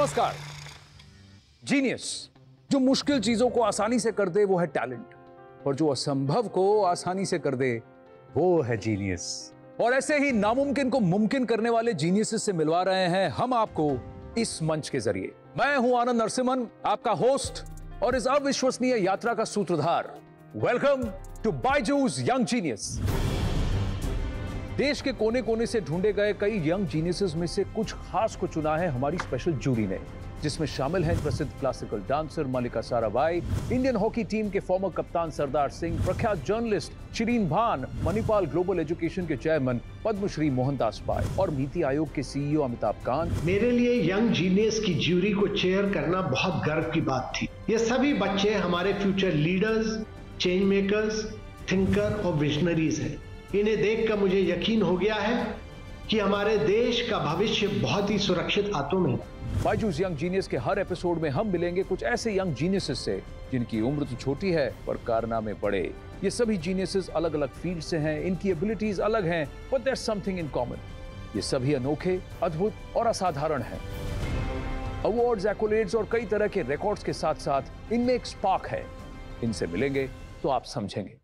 नमस्कार। जीनियस जो मुश्किल चीजों को आसानी से कर दे वो है टैलेंट, और जो असंभव को आसानी से कर दे वो है जीनियस। और ऐसे ही नामुमकिन को मुमकिन करने वाले जीनियसेस से मिलवा रहे हैं हम आपको इस मंच के जरिए। मैं हूं आनंद नरसिम्हन, आपका होस्ट और इस अविश्वसनीय यात्रा का सूत्रधार। Welcome to Byju's young genius. देश के कोने कोने से ढूंढे गए कई यंग जीनियसेस में से कुछ खास को चुना है हमारी स्पेशल जूरी ने, जिसमें शामिल हैं प्रसिद्ध क्लासिकल डांसर मल्लिका साराभाई, इंडियन हॉकी टीम के फॉर्मर कप्तान सरदार सिंह, प्रख्यात जर्नलिस्ट शिरीन भान, मणिपाल ग्लोबल एजुकेशन के चेयरमैन पद्मश्री मोहनदास पाय और नीति आयोग के सीईओ अमिताभ कांत। मेरे लिए यंग जीनियस की ज्यूरी को चेयर करना बहुत गर्व की बात थी। ये सभी बच्चे हमारे future leaders, change makers, thinker और विजनरीज हैं। इन्हें देखकर मुझे यकीन हो गया है कि हमारे देश का भविष्य बहुत ही सुरक्षित हाथों में है। बायजूस यंग जीनियस के हर एपिसोड में हम मिलेंगे कुछ ऐसे यंग जीनियसेस से जिनकी उम्र तो छोटी है पर कारनामे बड़े। ये सभी जीनियसेस अलग अलग फील्ड से हैं, इनकी एबिलिटीज अलग हैं, but there something in common. ये सभी अनोखे, अद्भुत और असाधारण हैं। अवार्ड्स, एक्कोलेड्स और कई तरह के रिकॉर्ड्स के साथ साथ इनमें एक स्पार्क है। इनसे मिलेंगे तो आप समझेंगे।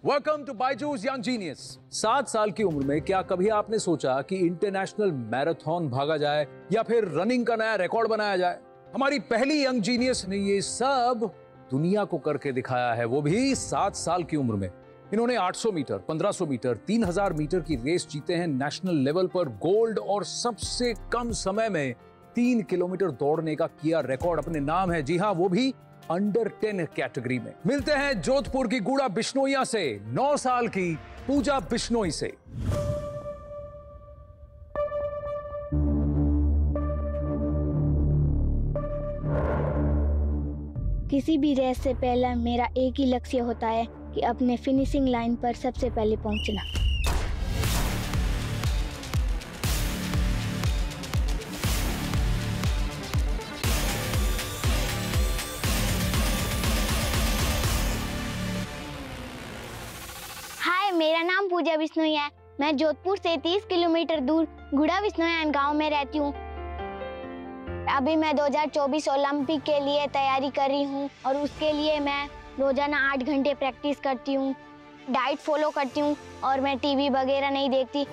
Welcome to Byju's young genius. 7 साल की उम्र में क्या कभी आपने सोचा कि इंटरनेशनल मैराथन भागा जाए या फिर रनिंग का नया रिकॉर्ड बनाया जाए? हमारी पहली यंग जीनियस ने ये सब दुनिया को करके दिखाया है, वो भी 7 साल की उम्र में। इन्होंने 800 मीटर, 1500 मीटर, 3000 मीटर की रेस जीते हैं, नेशनल लेवल पर गोल्ड और सबसे कम समय में 3 किलोमीटर दौड़ने का किया रिकॉर्ड अपने नाम है। जी हाँ, वो भी अंडर 10 कैटेगरी में। मिलते हैं जोधपुर की गुड़ा बिश्नोइया से 9 साल की पूजा बिश्नोई से। किसी भी रेस से पहले मेरा एक ही लक्ष्य होता है कि अपने फिनिशिंग लाइन पर सबसे पहले पहुंचना। मेरा नाम पूजा बिश्नोई है। मैं जोधपुर से 30 किलोमीटर दूर गुड़ा बिश्नोई गांव में रहती हूँ। अभी मैं 2024 ओलंपिक के लिए तैयारी कर रही हूँ और उसके लिए मैं रोजाना 8 घंटे प्रैक्टिस करती हूँ, डाइट फॉलो करती हूँ और मैं टीवी वगैरह नहीं देखती।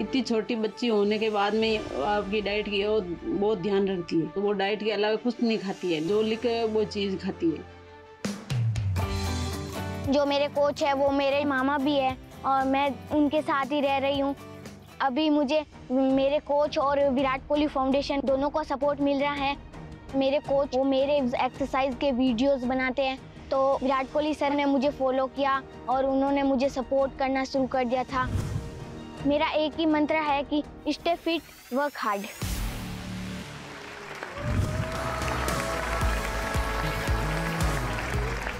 इतनी छोटी बच्ची होने के बाद में आपकी डाइट की बहुत ध्यान रखती है, तो वो डाइट के अलावा कुछ नहीं खाती है, जो लिखे वो चीज़ खाती है। जो मेरे कोच है वो मेरे मामा भी है और मैं उनके साथ ही रह रही हूँ। अभी मुझे मेरे कोच और विराट कोहली फाउंडेशन दोनों का सपोर्ट मिल रहा है। मेरे कोच वो मेरे एक्सरसाइज के वीडियोस बनाते हैं, तो विराट कोहली सर ने मुझे फॉलो किया और उन्होंने मुझे सपोर्ट करना शुरू कर दिया था। मेरा एक ही मंत्र है कि stay fit, work hard.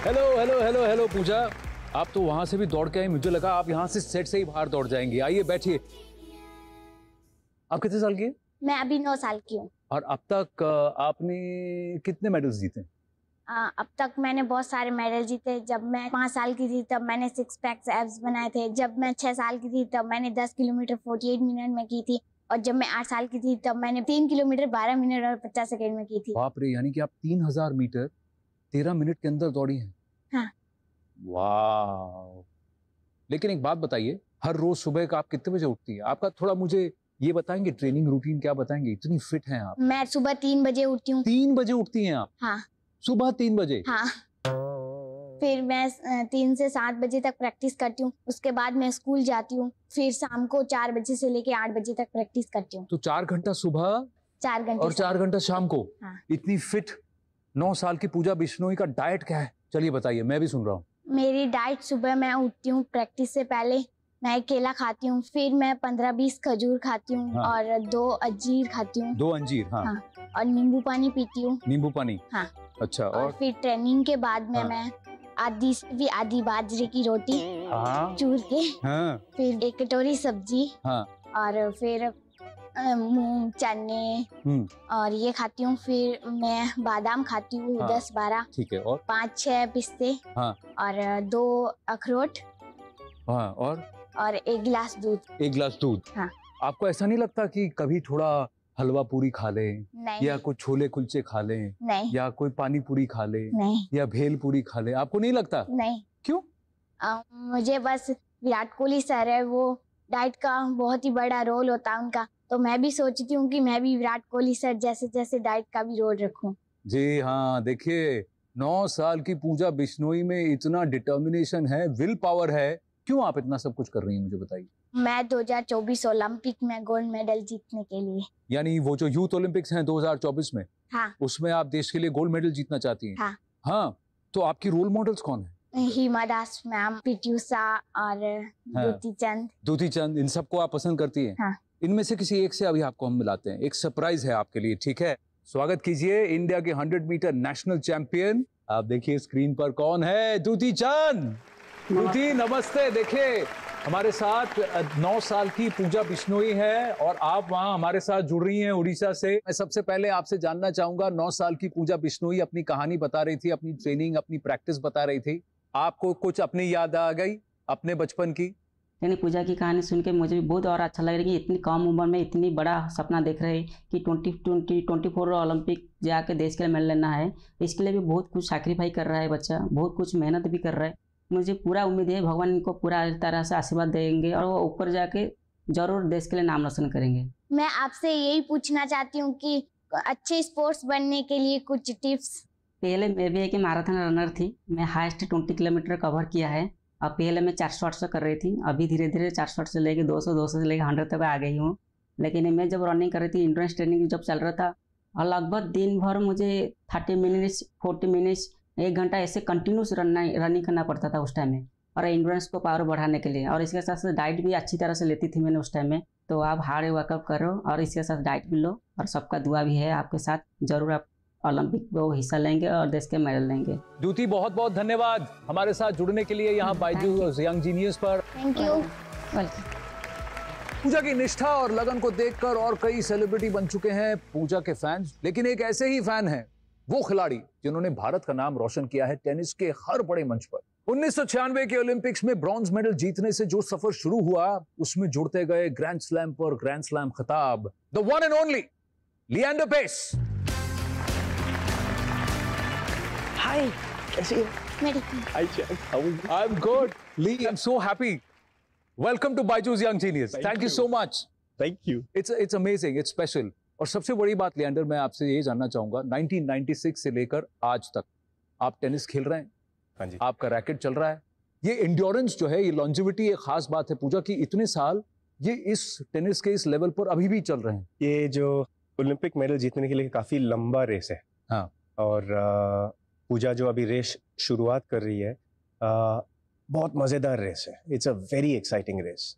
Hello hello hello hello Pooja, आप तो वहां से भी दौड़ के आई, मुझे लगा आप यहाँ से सेट से ही बाहर दौड़ जाएंगी। आइए बैठिए। आप कितने साल की हैं? मैं अभी 9 साल की हूँ। और अब तक आपने कितने मेडल्स जीते? अब तक मैंने बहुत सारे मेडल जीते। जब मैं 5 साल की थी तब मैंने 6 पैक्स एब्स बनाए थे। जब मैं 6 साल की थी तब मैंने 10 किलोमीटर 48 मिनट में की थी। और जब मैं 8 साल की थी तब मैंने 3 किलोमीटर 12 मिनट और 50 सेकेंड में की थी। बाप रे, यानी कि आप 3000 मीटर 13 मिनट के अंदर दौड़ी हैं। हाँ। वाह। लेकिन एक बात बताइए, हर रोज सुबह का आप कितने बजे उठती हैं? आपका थोड़ा मुझे ये बताएंगे, ट्रेनिंग रूटीन क्या बताएंगे? इतनी फिट हैं आप। मैं सुबह 3 बजे उठती हूँ। 3 बजे उठती हैं आप? हाँ। सुबह 3 बजे? हाँ। फिर मैं 3 से 7 बजे तक प्रैक्टिस करती हूँ। उसके बाद मैं स्कूल जाती हूँ। फिर शाम को 4 बजे से लेके 8 बजे तक प्रैक्टिस करती हूँ। तो 4 घंटा सुबह, 4 घंटे और 4 घंटा शाम को। हाँ। इतनी फिट 9 साल की पूजा बिश्नोई का डाइट क्या है? चलिए बताइए, मैं भी सुन रहा हूँ। मेरी डाइट, सुबह मैं उठती हूँ, प्रैक्टिस से पहले मैं एक केला खाती हूँ, फिर मैं 15-20 खजूर खाती हूँ। हाँ। और 2 अंजीर खाती हूँ। 2 अंजीर? हाँ। हाँ। और नींबू पानी पीती हूँ। नींबू पानी? हाँ। अच्छा। और फिर ट्रेनिंग के बाद में मैं आधी से भी आधी बाजरे की रोटी चूर के, फिर 1 कटोरी सब्जी, और फिर मूंग, चने और ये खाती हूँ। फिर मैं बादाम खाती हूँ, हाँ। 10-12, ठीक है, और 5-6 पिस्ते हाँ और 2 अखरोट हाँ, और 1 गिलास दूध। 1 गिलास दूध। हाँ। आपको ऐसा नहीं लगता कि कभी थोड़ा हलवा पूरी खा लें, नहीं या कुछ छोले कुलचे खा लें, नहीं या कोई पानी पूरी खा लें, नहीं या भेल पूरी खा लें? आपको नहीं लगता? नहीं। क्यों? मुझे बस विराट कोहली सर है, वो डाइट का बहुत ही बड़ा रोल होता है उनका, तो मैं भी सोचती हूँ कि मैं भी विराट कोहली सर जैसे जैसे डाइट का भी रोल रखूं। जी हाँ, देखिए 9 साल की पूजा बिश्नोई में इतना डिटर्मिनेशन है, विल पावर है। क्यों आप इतना सब कुछ कर रही हैं, मुझे बताइए? मैं 2024 ओलंपिक में गोल्ड मेडल जीतने के लिए। यानी वो जो यूथ ओलंपिक्स हैं 2024 में, हाँ। उसमें आप देश के लिए गोल्ड मेडल जीतना चाहती हैं? हाँ। हाँ, तो आपकी रोल मॉडल्स कौन है? हिमा दास मैम, पीटी उषा और द्युति चंद। द्युति चंद, इन सबको आप पसंद करती हैं? हाँ। इनमें से किसी एक से अभी आपको हम मिलाते हैं, एक सरप्राइज है आपके लिए, ठीक है? स्वागत कीजिए इंडिया के 100 मीटर नेशनल चैंपियन। आप देखिए स्क्रीन पर कौन है, द्युति चंद। द्युति नमस्ते। देखिए हमारे साथ 9 साल की पूजा बिश्नोई है और आप वहां हमारे साथ जुड़ रही हैं उड़ीसा से। मैं सबसे पहले आपसे जानना चाहूंगा, 9 साल की पूजा बिश्नोई अपनी कहानी बता रही थी, अपनी ट्रेनिंग, अपनी प्रैक्टिस बता रही थी। आपको कुछ अपनी याद आ गई अपने बचपन की? यानी पूजा की कहानी सुन के मुझे भी बहुत और अच्छा लग रहा है कि इतनी कम उम्र में इतनी बड़ा सपना देख रहे हैं कि 2024 ओलंपिक जाके देश के लिए मेडल लेना है। इसके लिए भी बहुत कुछ सैक्रिफाई कर रहा है बच्चा, बहुत कुछ मेहनत भी कर रहा है। मुझे पूरा उम्मीद है भगवान इनको पूरा तरह से आशीर्वाद देंगे और वो ऊपर जाके जरूर देश के लिए नाम रोशन करेंगे। मैं आपसे यही पूछना चाहती हूँ कि अच्छे स्पोर्ट्स बनने के लिए कुछ टिप्स। पहले मैं भी एक मैराथन रनर थी, मैं हाईएस्ट 20 किलोमीटर कवर किया है। अब पहले मैं 400-800 कर रही थी, अभी धीरे धीरे 400 से लेके 200 से लेके 100 तक आ गई हूँ। लेकिन मैं जब रनिंग कर रही थी, इंड्योरेंस ट्रेनिंग जब चल रहा था, और लगभग दिन भर मुझे 30 मिनट्स 40 मिनट्स 1 घंटा ऐसे कंटिन्यूस रनिंग करना पड़ता था उस टाइम में, और इंड्योरेंस को पावर बढ़ाने के लिए। और इसके साथ साथ डाइट भी अच्छी तरह से लेती थी मैंने उस टाइम में। तो आप हार्ड वर्कआउट करो और इसके साथ डाइट भी लो, और सबका दुआ भी है आपके साथ, जरूर आप ओलंपिक में हिस्सा लेंगे और देश के मेडल लेंगे। द्युति बहुत बहुत धन्यवाद हमारे साथ जुड़ने के लिए यहाँ बायजूस यंग जीनियस पर। Thank you. वेलकम। पूजा की निष्ठा और लगन को देखकर और कई सेलिब्रिटी बन चुके हैं पूजा के फैंस, लेकिन एक ऐसे ही फैन हैं वो खिलाड़ी जिन्होंने भारत का नाम रोशन किया है टेनिस के हर बड़े मंच पर। 1996 के ओलंपिक्स में ब्रॉन्ज मेडल जीतने से जो सफर शुरू हुआ, उसमें जुड़ते गए ग्रैंड स्लैम पर ग्रैंड स्लैम खिताब। The one and only Leander Paes. Hi, कैसी हो? मैं ठीक हूँ। Hi, Jack. How are you? I'm good. Lee, I'm so happy. Welcome to Byju's Young Genius. Thank you so much. Thank you. It's amazing. It's special. और सबसे बड़ी बात लिएंडर, मैं आपसे ये जानना चाहूंगा, 1996 से लेकर आज तक आप टेनिस खेल रहे हैं। हाँ जी। आपका रैकेट चल रहा है। ये इंड्योरेंस जो है, ये लॉन्जिविटी एक खास बात है पूजा की। इतने साल ये इस टेनिस के इस लेवल पर अभी भी चल रहे हैं। ये जो ओलंपिक मेडल जीतने के लिए काफी लंबा रेस है। हाँ। और पूजा जो अभी रेस शुरुआत कर रही है, बहुत मजेदार रेस है। It's a very exciting race.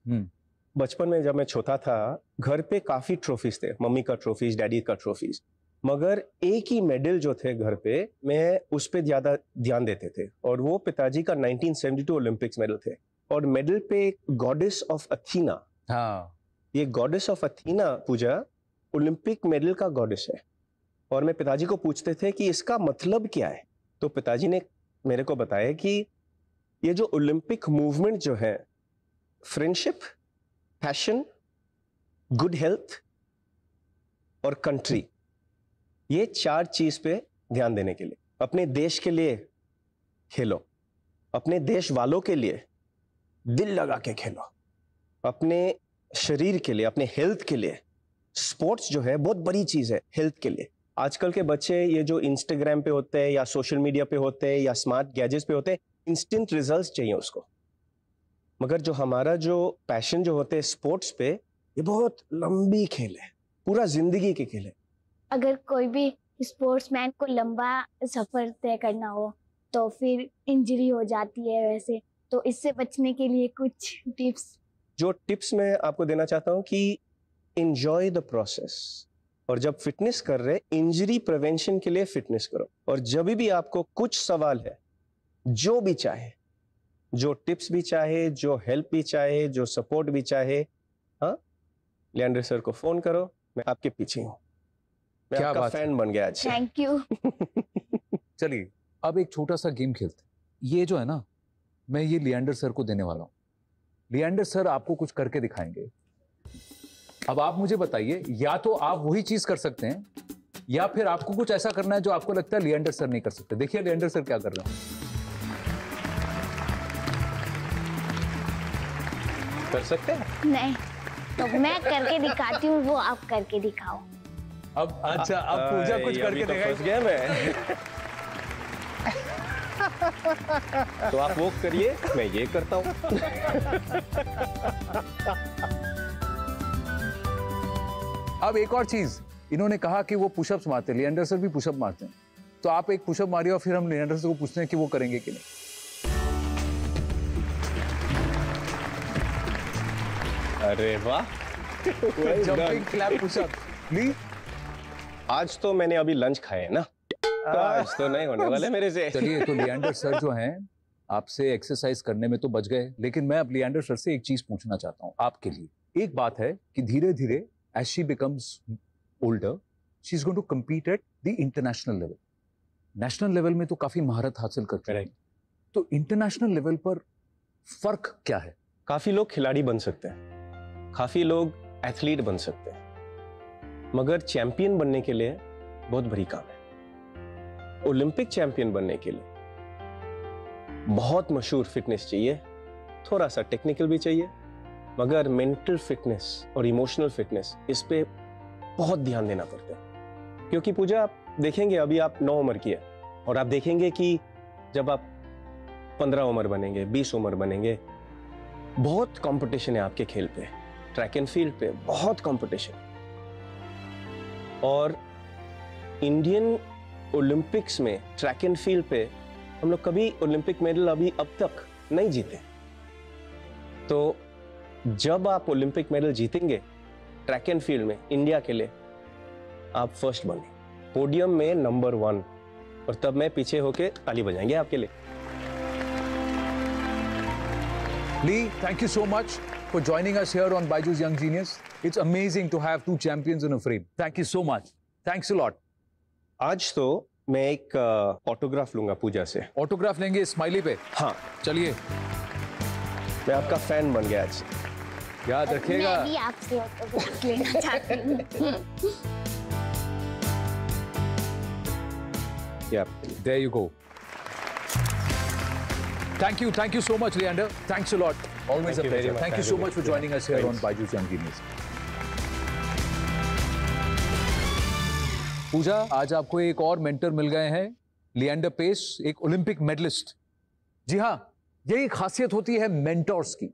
बचपन में जब मैं छोटा था, घर पे काफी ट्रॉफीज थे, मम्मी का ट्रॉफीज, डैडी का ट्रॉफीज, मगर एक ही मेडल जो थे घर पे, मैं उस पे ज्यादा ध्यान देते थे, और वो पिताजी का 1972 ओलंपिक्स मेडल थे। और मेडल पे गॉडेस ऑफ अथीना, हाँ, ये goddess of Athena Pooja Olympic medal का गॉडेस है। और मैं पिताजी को पूछते थे कि इसका मतलब क्या है, तो पिताजी ने मेरे को बताया कि ये जो ओलंपिक मूवमेंट जो है, फ्रेंडशिप, पैशन, गुड हेल्थ और कंट्री, ये 4 चीज पे ध्यान देने के लिए, अपने देश के लिए खेलो, अपने देश वालों के लिए दिल लगा के खेलो, अपने शरीर के लिए, अपने हेल्थ के लिए। स्पोर्ट्स जो है बहुत बड़ी चीज है हेल्थ के लिए। आजकल के बच्चे ये जो इंस्टाग्राम पे होते हैं, या सोशल मीडिया पे होते हैं, या स्मार्ट गैजेट्स पे होते हैं, इंस्टेंट रिजल्ट्स चाहिए उसको। मगर जो हमारा जो पैशन जो होते हैं स्पोर्ट्स पे, ये बहुत लंबी खेल है, पूरा जिंदगी के खेल है। अगर कोई भी स्पोर्ट्समैन को लंबा सफर तय करना हो तो फिर इंजरी हो जाती है वैसे, तो इससे बचने के लिए कुछ टिप्स। जो टिप्स मैं आपको देना चाहता हूँ कि एंजॉय द प्रोसेस, और जब फिटनेस कर रहे, इंजरी प्रिवेंशन के लिए फिटनेस करो। और जब भी आपको कुछ सवाल है, जो भी चाहे, जो टिप्स भी चाहे, जो हेल्प भी चाहे, जो सपोर्ट भी चाहे, हाँ, लिएंडर सर को फोन करो, मैं आपके पीछे हूँ। मैं क्या आपका बात है। फैन बन गया आज से। Thank you. चलिए अब एक छोटा सा गेम खेलते हैं। ये जो है ना, मैं ये लिएंडर सर को देने वाला हूँ। लिएंडर सर आपको कुछ करके दिखाएंगे। अब आप मुझे बताइए, या तो आप वही चीज कर सकते हैं या फिर आपको कुछ ऐसा करना है जो आपको लगता है लिएंडर सर नहीं कर सकते। देखिए लिएंडर सर क्या कर रहे हैं। कर सकते हैं? नहीं, तो मैं करके दिखाती हूँ, वो आप करके दिखाओ। अब अच्छा, अब पूजा कुछ करके फंस दिखाएगी। गया मैं। तो आप वो करिए, मैं ये करता हूँ। अब एक और चीज, इन्होंने कहा कि वो पुशअप्स मारते हैं, लिएंडर सर भी पुशअप मारते हैं। तो आप एक पुशअप मारिए और फिर हम लिएंडर सर को पूछते हैं कि वो करेंगे कि नहीं। अरे वाह, जंपिंग क्लैप पुशअप। प्लीज। आज तो मैंने अभी लंच खाए है ना, तो आज तो नहीं होने वाले मेरे से। चलिए, तो लिएंडर सर जो हैं आपसे एक्सरसाइज करने में तो बच गए, लेकिन मैं अब लिएंडर सर से एक चीज पूछना चाहता हूँ आपके लिए। एक बात है कि धीरे धीरे as she becomes older, she is going to compete at the international level. National level में तो काफी महारत हासिल कर चुके हैं, तो इंटरनेशनल लेवल पर फर्क क्या है? काफी लोग खिलाड़ी बन सकते हैं, काफी लोग एथलीट बन सकते हैं, मगर चैंपियन बनने के लिए बहुत बड़ी काम है। ओलंपिक चैंपियन बनने के लिए बहुत मशहूर फिटनेस चाहिए, थोड़ा सा टेक्निकल भी चाहिए, मगर मेंटल फिटनेस और इमोशनल फिटनेस, इस पे बहुत ध्यान देना पड़ता है। क्योंकि पूजा, आप देखेंगे अभी आप 9 उम्र की है, और आप देखेंगे कि जब आप 15 उम्र बनेंगे, 20 उम्र बनेंगे, बहुत कंपटीशन है आपके खेल पे, ट्रैक एंड फील्ड पे बहुत कंपटीशन। और इंडियन ओलंपिक्स में ट्रैक एंड फील्ड पे हम लोग कभी ओलंपिक मेडल अभी अब तक नहीं जीते। तो जब आप ओलंपिक मेडल जीतेंगे ट्रैक एंड फील्ड में इंडिया के लिए, आप फर्स्ट बने, पोडियम में नंबर 1, और तब मैं पीछे होके ताली बजाएंगे आपके लिए। Lee, thank you so much for joining us here on Byju's Young Genius. It's amazing to have 2 champions in a frame. Thank you so much. Thanks a lot. आज तो मैं एक ऑटोग्राफ लूंगा पूजा से। ऑटोग्राफ लेंगे स्माइली पे? हाँ, चलिए, मैं आपका फैन बन गया आज। याद रखिएगा। मैं भी आपसे ऑटोग्राफ लेना चाहती हूँ। There you go. Thank you so much, Leander. Thanks a lot. Always Thank a you very pleasure. much Thank for you so having much for me. joining us here on Thanks. Byju's Young Genius. पूजा, आज आपको एक और mentor मिल गए हैं, Leander pace, एक Olympic medallist. जी हाँ, यही खासियत होती है मेंटर्स की।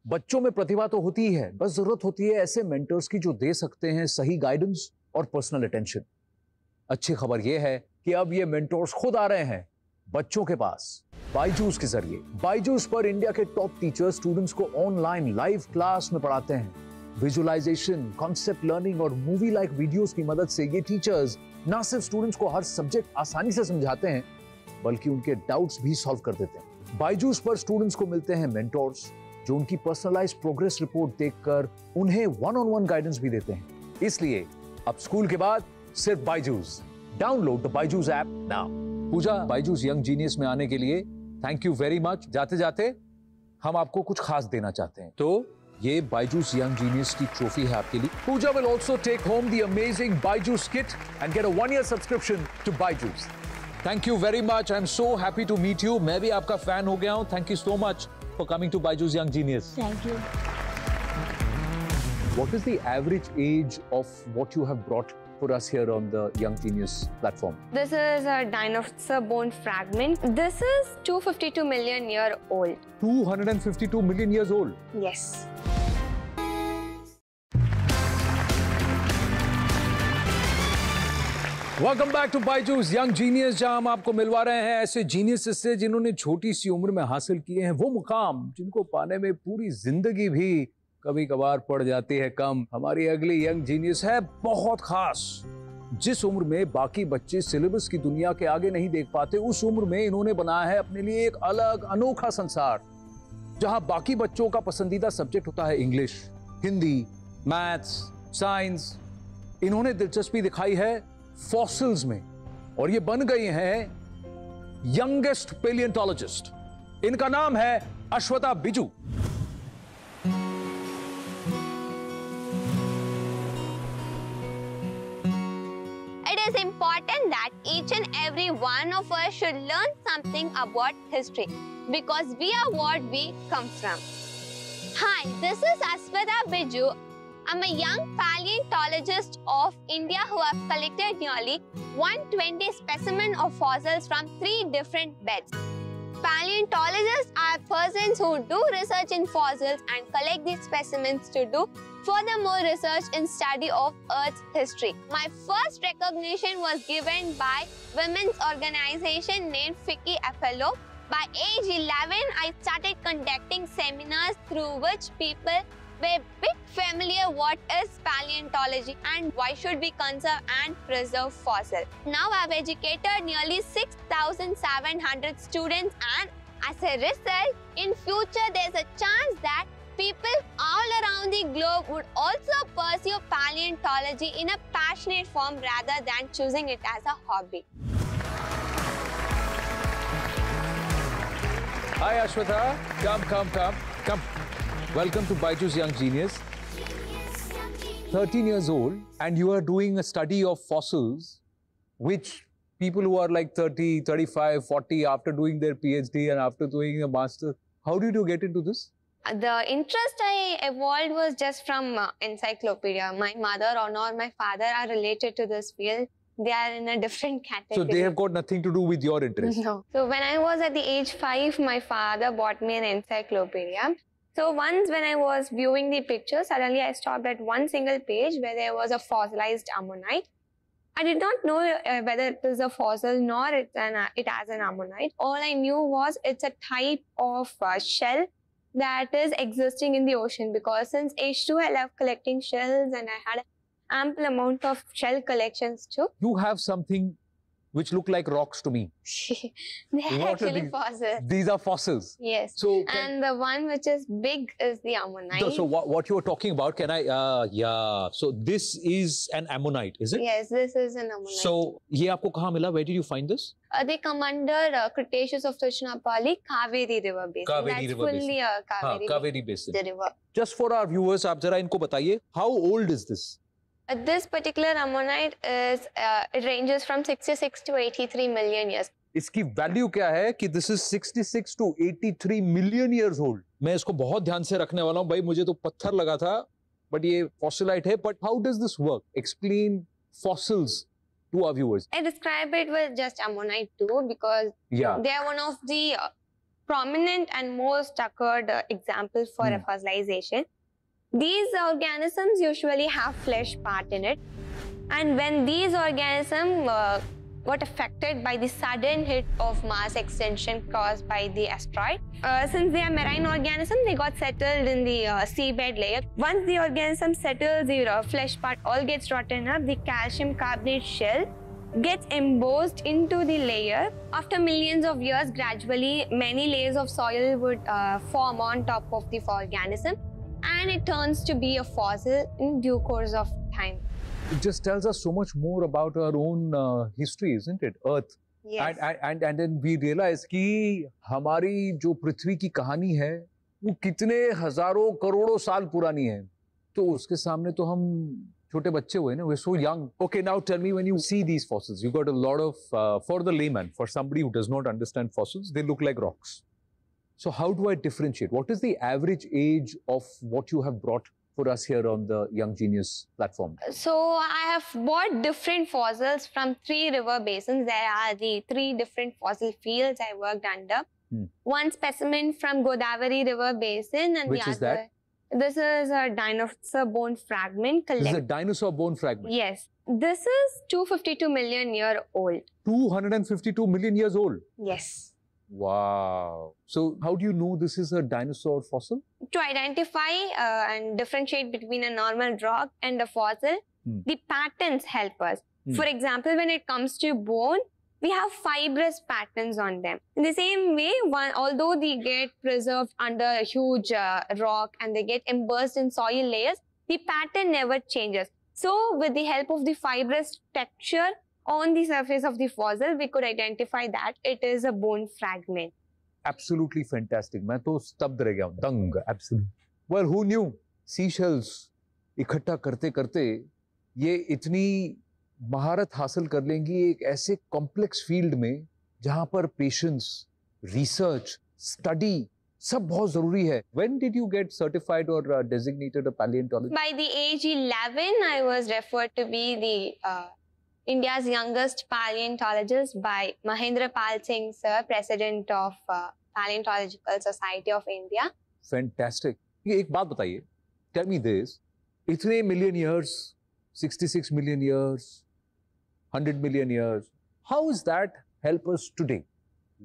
बच्चों में प्रतिभा तो होती ही है, बस जरूरत होती है ऐसे मेंटर्स की जो दे सकते हैं सही गाइडेंस और पर्सनल अटेंशन। अच्छी खबर यह है कि अब ये मेंटर्स खुद आ रहे हैं बच्चों के पास, बायजूस के जरिए। बायजूस पर इंडिया के टॉप टीचर्स स्टूडेंट्स को ऑनलाइन लाइव क्लास में पढ़ाते हैं। विजुअलाइजेशन, कॉन्सेप्ट लर्निंग और मूवी लाइक वीडियोस की मदद से ये टीचर्स न सिर्फ स्टूडेंट्स को हर सब्जेक्ट आसानी से समझाते हैं, बल्कि उनके डाउट्स भी सॉल्व कर देते हैं। बायजूस पर स्टूडेंट्स को मिलते हैं मेंटर्स जो उनकी पर्सनलाइज्ड प्रोग्रेस रिपोर्ट देखकर उन्हें वन-ऑन-वन गाइडेंस भी देते हैं। इसलिए अब स्कूल के बाद सिर्फ Byju's. Download the Byju's app now. Pooja, Byju's young genius में आने के लिए थैंक यू वेरी मच। जाते जाते हम आपको कुछ खास देना चाहते हैं, तो ये बायजूस यंग जीनियस की ट्रॉफी है आपके लिए। पूजा will also take home the amazing Byju's kit and get a 1-year subscription to Byju's. Thank you very much. I'm so happy to meet you. मैं भी आपका फैन हो गया हूँ। Thank you so much for coming to Byju's Young Genius. Thank you. What is the average age of what you have brought for us here on the Young Genius platform? This is a dinosaur bone fragment. This is 252 million year old. 252 million years old. Yes. Welcome back to Byju's young genius, जहां हम आपको मिलवा रहे हैं ऐसे genius से जिन्होंने छोटी सी उम्र में हासिल किए हैं वो मुकाम जिनको पाने में पूरी जिंदगी भी कभी कभार पड़ जाती है कम। हमारी अगली यंग जीनियस है बहुत खास। जिस उम्र में बाकी बच्चे सिलेबस की दुनिया के आगे नहीं देख पाते, उस उम्र में इन्होंने बनाया है अपने लिए एक अलग अनोखा संसार, जहां बाकी बच्चों का पसंदीदा सब्जेक्ट होता है इंग्लिश, हिंदी, मैथ्स, साइंस, इन्होंने दिलचस्पी दिखाई है फॉसिल्स में और ये बन गई हैं यंगेस्ट पेलियोंटोलॉजिस्ट। इनका नाम है Ashwatha Biju. It is important that each and every one of us should learn something about history because we are what we come from. Hi, this is Ashwata Biju. I'm a young paleontologist of India who have collected nearly 120 specimens of fossils from 3 different beds. Paleontologists are persons who do research in fossils and collect these specimens to do furthermore research in study of Earth's history. My first recognition was given by women's organization named Ficky Apollo. By age 11, I started conducting seminars through which people were a bit familiar what is paleontology and why should we conserve and preserve fossils. Now I've educated nearly 6,700 students, and as a result, in future there's a chance that people all around the globe would also pursue paleontology in a passionate form rather than choosing it as a hobby. Hi Ashwatha, come. Welcome to Byju's Young Genius. 13 years old and you are doing a study of fossils which people who are like 30, 35, 40 after doing their PhD and after doing a master, how did you get into this? The interest I evolved was just from encyclopedia. My mother or my father are related to this field. They are in a different category. So they have got nothing to do with your interest? No. So when I was at the age 5, my father bought me an encyclopedia. So once when I was viewing the picture, suddenly I stopped at one single page where there was a fossilized ammonite. I did not know whether it is a fossil nor it as an ammonite. All I knew was it's a type of shell that is existing in the ocean, because since age 2 I love collecting shells and I had an ample amount of shell collections too. You have something which look like rocks to me. They are What are actually these? fossils. These are fossils. Yes. So and the one which is big is the ammonite. So what you are talking about, can I, yeah. So this is an ammonite, is it? Yes, this is an ammonite. So, ये आपको कहाँ मिला? Where did you find this? They come under Cretaceous of Trichinopoli, Kaveri River Basin. Kaveri That's River fully a Kaveri, Kaveri Basin. the river. Just for our viewers, आप जरा इनको बताइए, how old is this? This particular ammonite is, it ranges from 66 to 83 million years. इसकी value क्या है कि this is 66 to 83 million years old. मैं इसको बहुत ध्यान से रखने वाला हूँ भाई, मुझे तो पत्थर लगा था, but ये fossilite है. But how does this work? Explain fossils to our viewers. I describe it with just ammonite too because they are one of the prominent and most occurred examples for a fossilization. These organisms usually have flesh part in it, and when these organisms got affected by the sudden hit of mass extinction caused by the asteroid, since they are marine organisms, they got settled in the seabed layer. Once the organism settles, the flesh part all gets rotten up, the calcium carbonate shell gets embossed into the layer. After millions of years, gradually many layers of soil would form on top of the organism, and it turns to be a fossil in due course of time. It just tells us so much more about our own history, isn't it? Earth. Yes. And then we realize कि हमारी जो पृथ्वी की कहानी है वो कितने हजारों करोड़ों साल पुरानी है, तो उसके सामने तो हम छोटे बच्चे हुए ना. We're so young. Okay, now tell me, when you see these fossils, you got a lot of for the layman, for somebody who does not understand fossils, they look like rocks. So how do I differentiate? What is the average age of what you have brought for us here on the Young Genius platform? So I have bought different fossils from 3 river basins. There are the 3 different fossil fields I worked under. One specimen from Godavari River Basin, and Which the is other. that? This is a dinosaur bone fragment. This is a dinosaur bone fragment. Yes. This is 252 million year old. 252 million years old. Yes. Wow. So how do you know this is a dinosaur fossil? To identify and differentiate between a normal rock and a fossil, the patterns help us. For example, when it comes to bone, we have fibrous patterns on them. In the same way, although they get preserved under a huge rock and they get embossed in soil layers, the pattern never changes. So with the help of the fibrous texture on the surface of the fossil, we could identify that it is a bone fragment. Absolutely fantastic. मैं तो स्तब्ध रह गया हूँ, दंग, absolutely. Well, who knew? Seashells इकट्ठा करते करते ये इतनी महारत हासिल कर लेंगी एक ऐसे कॉम्प्लेक्स फील्ड में जहां पर पेशेंस, रिसर्च, स्टडी सब बहुत जरूरी है. When did you get certified or designated a paleontologist? By the age 11, I was referred to be the India's youngest paleontologist by Mahendra Pal Singh sir, president of Paleontological Society of India. Fantastic. ये एक बात बताइए. Tell me this. इतने million years, 66 million years, 100 million years. How does that help us today?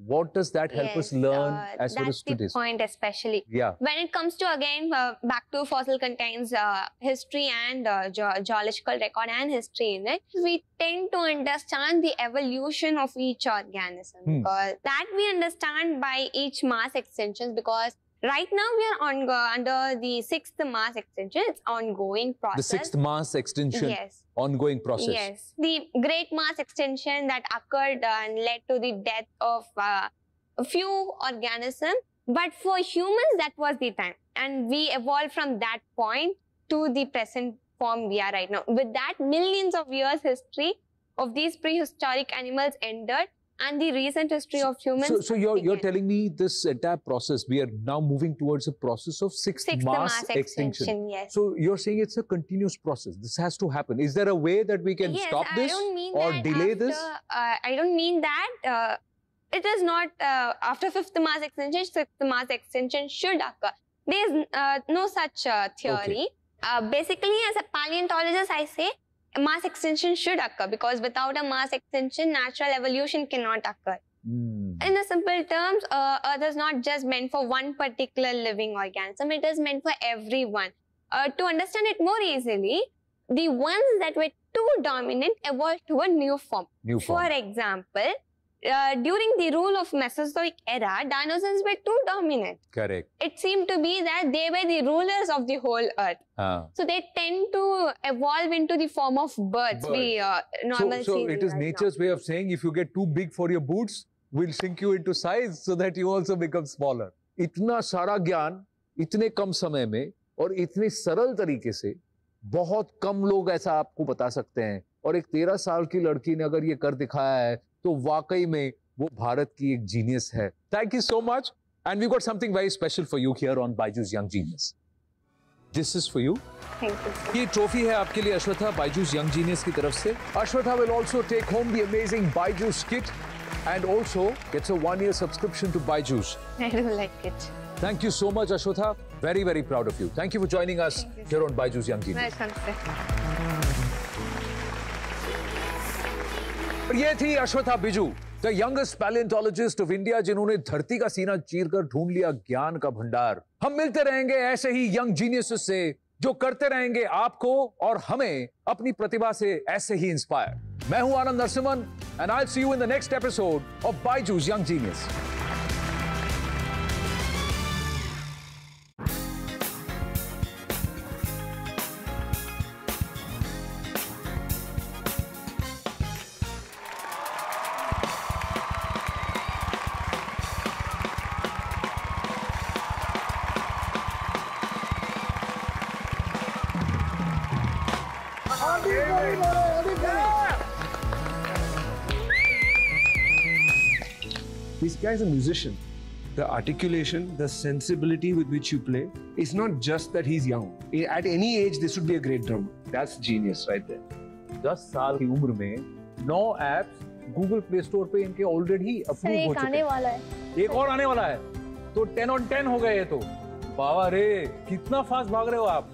What does that help us learn as far as That's the today's point especially. Yeah. When it comes to, again, back to fossil contains history and geological record and history in it, we tend to understand the evolution of each organism. Because that we understand by each mass extinction, because right now we are under the 6th mass extinction. It's ongoing process. The 6th mass extinction, Yes. ongoing process. Yes, the great mass extinction that occurred and led to the death of a few organisms. But for humans, that was the time. And we evolved from that point to the present form we are right now. With that, millions of years history of these prehistoric animals ended, and the recent history of humans. So you're began. telling me this entire process, we are now moving towards a process of sixth mass extinction. Yes. So you're saying it's a continuous process. This has to happen. Is there a way that we can Yes, stop I this don't mean or that delay after, this? I don't mean that. It is not after 5th mass extinction, 6th mass extinction should occur. There is no such theory. Basically, as a paleontologist, I say mass extinction should occur, because without a mass extinction, natural evolution cannot occur. In a simple terms, Earth is not just meant for one particular living organism, it is meant for everyone. To understand it more easily, the ones that were too dominant evolved to a new form. For example, during the rule of Mesozoic era, dinosaurs were too dominant. Correct. It seemed to be that they were the rulers of the whole earth. So they tend to evolve into the form of birds. We normally So see it is right nature's way of saying, if you get too big for your boots, we'll shrink you into size so that you also become smaller. इतना सारा ज्ञान इतने कम समय में और इतने सरल तरीके से बहुत कम लोग ऐसा आपको बता सकते हैं, और एक 13 साल की लड़की ने अगर ये कर दिखाया है तो वाकई में वो भारत की एक जीनियस है. Thank you so much, and we got something very special for you here on Byju's Young Genius. This is for you. Thank you. ये ट्रॉफी है आपके लिए अश्वथा, Byju's Young Genius की तरफ से. Ashwatha will also take home the amazing Byju's kit and also gets a 1-year subscription to Byju's. I do like it. Thank you so much, Ashwatha. Very, very proud of you. Thank you for joining us here on Byju's Young Genius. Welcome, sir. और ये थी Ashwatha Biju, the youngest paleontologist of India, जिन्होंने धरती का सीना चीरकर ढूंढ लिया ज्ञान का भंडार. हम मिलते रहेंगे ऐसे ही यंग जीनियसेस से, जो करते रहेंगे आपको और हमें अपनी प्रतिभा से ऐसे ही इंस्पायर. मैं हूं Anand Narasimhan, and I will see you in the next episode of Byju's young genius. This guy is a musician. The articulation, the sensibility with which you play, it's not just that he's young. At any age, this would be a great drummer. That's genius right there. 10 साल की उम्र में 9 apps Google play store पे इनके already approve हो चुके हैं. वाला है. एक और आने वाला है, तो 10 on 10 हो गए. तो बाबा रे, कितना फास्ट भाग रहे हो आप.